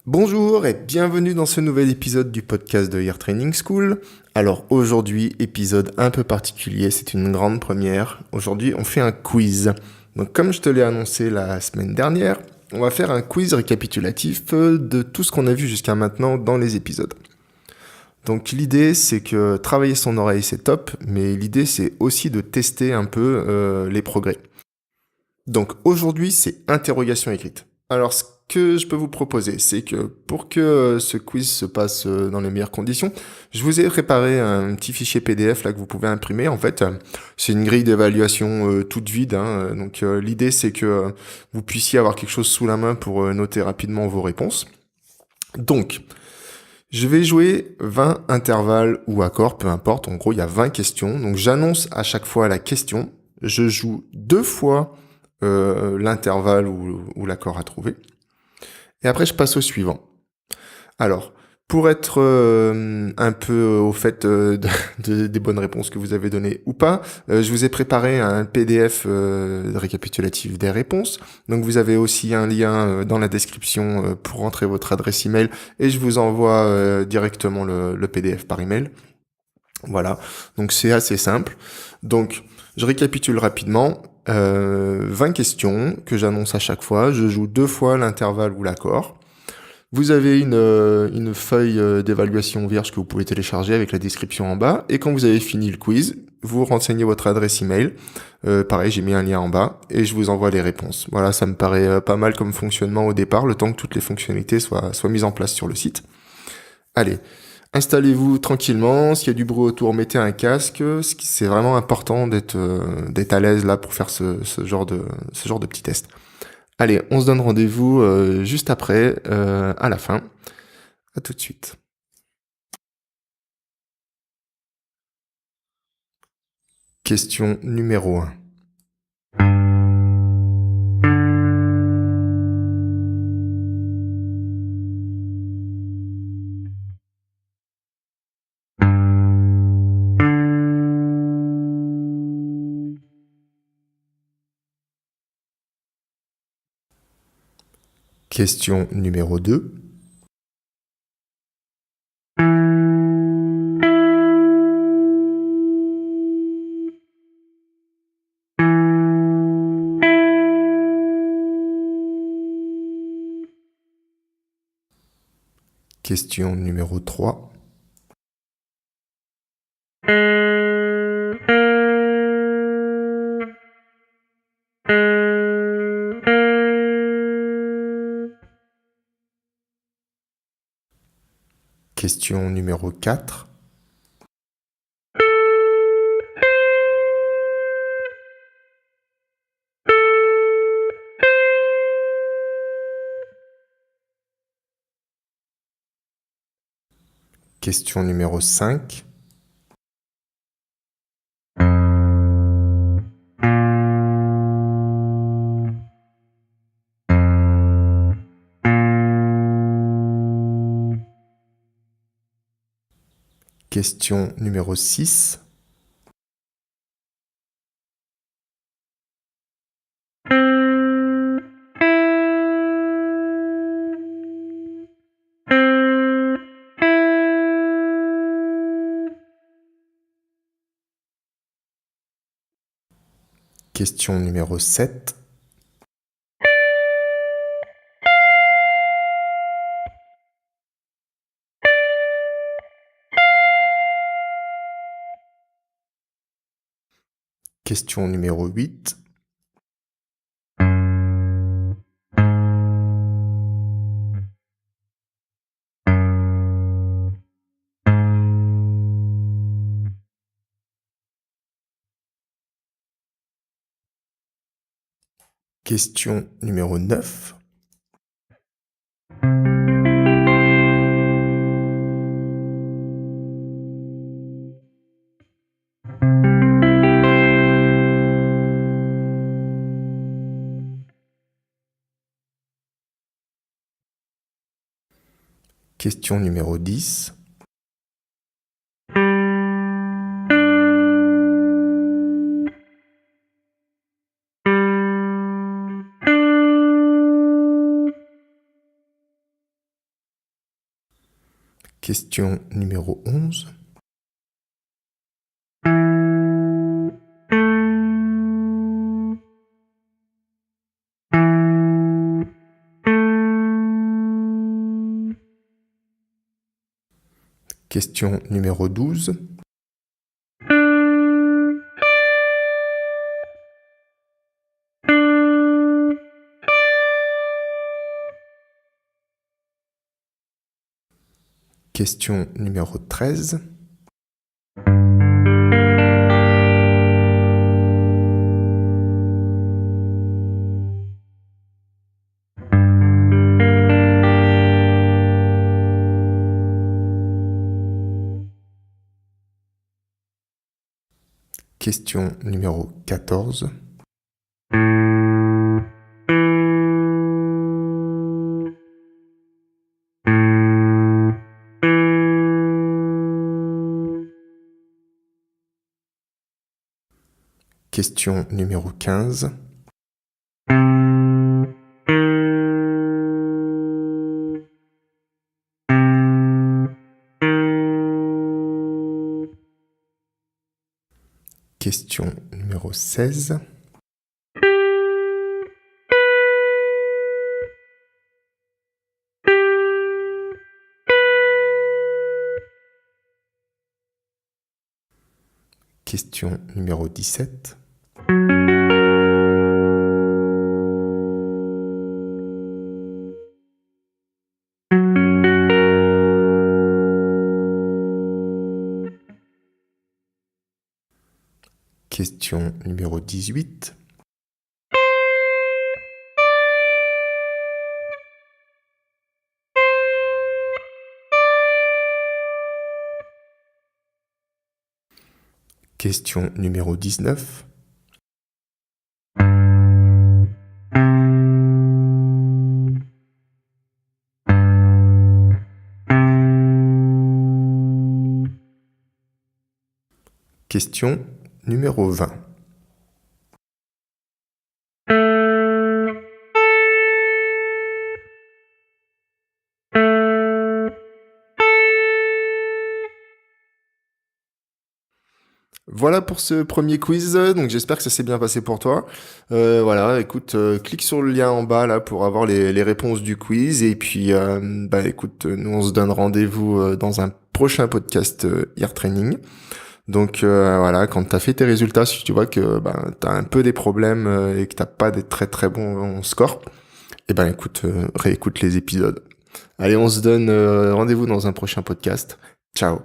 Bonjour et bienvenue dans ce nouvel épisode du podcast de Year Training School. Alors aujourd'hui, épisode un peu particulier, c'est une grande première. Aujourd'hui, on fait un quiz. Donc comme je te l'ai annoncé la semaine dernière, on va faire un quiz récapitulatif de tout ce qu'on a vu jusqu'à maintenant dans les épisodes. Donc l'idée, c'est que travailler son oreille, c'est top, mais l'idée, c'est aussi de tester un peu les progrès. Donc aujourd'hui, c'est interrogation écrite. Alors ce que je peux vous proposer, c'est que pour que ce quiz se passe dans les meilleures conditions, je vous ai préparé un petit fichier PDF là que vous pouvez imprimer. En fait, c'est une grille d'évaluation toute vide, hein. Donc l'idée, c'est que vous puissiez avoir quelque chose sous la main pour noter rapidement vos réponses. Donc, je vais jouer 20 intervalles ou accords, peu importe. En gros, il y a 20 questions. Donc j'annonce à chaque fois la question. Je joue 2 fois l'intervalle ou l'accord à trouver. Et après, je passe au suivant. Alors, pour être un peu au fait des bonnes réponses que vous avez données ou pas, je vous ai préparé un PDF récapitulatif des réponses. Donc, vous avez aussi un lien dans la description pour rentrer votre adresse email et je vous envoie directement le PDF par email. Voilà, donc c'est assez simple. Donc, je récapitule rapidement. 20 questions que j'annonce à chaque fois. Je joue 2 fois l'intervalle ou l'accord. Vous avez une feuille d'évaluation vierge que vous pouvez télécharger avec la description en bas. Et quand vous avez fini le quiz, vous renseignez votre adresse email. Pareil, j'ai mis un lien en bas et je vous envoie les réponses. Voilà, ça me paraît pas mal comme fonctionnement au départ, le temps que toutes les fonctionnalités soient mises en place sur le site. Allez, installez-vous tranquillement. S'il y a du bruit autour, mettez un casque. C'est vraiment important d'être à l'aise là pour faire ce genre de petit test. Allez, on se donne rendez-vous juste après, à la fin. À tout de suite. Question numéro 1. Question numéro 2. Question numéro 3. Question numéro 4. Question numéro 5. Question numéro 6. Question numéro 7. Question numéro 8. Question numéro 9. Question numéro 10. Question numéro 11. Question numéro 12. Question numéro 13. Question numéro 14. Question numéro 15. Question numéro 16. Question numéro 17. Question numéro 18. Question numéro 19. Question numéro 20. Voilà pour ce premier quiz, donc j'espère que ça s'est bien passé pour toi. Voilà, écoute, clique sur le lien en bas là pour avoir les réponses du quiz et puis écoute, nous on se donne rendez-vous dans un prochain podcast Ear Training. Donc voilà, quand tu as fait tes résultats, si tu vois que tu as un peu des problèmes et que t'as pas des très très bons scores, écoute, réécoute les épisodes. Allez, on se donne rendez-vous dans un prochain podcast. Ciao.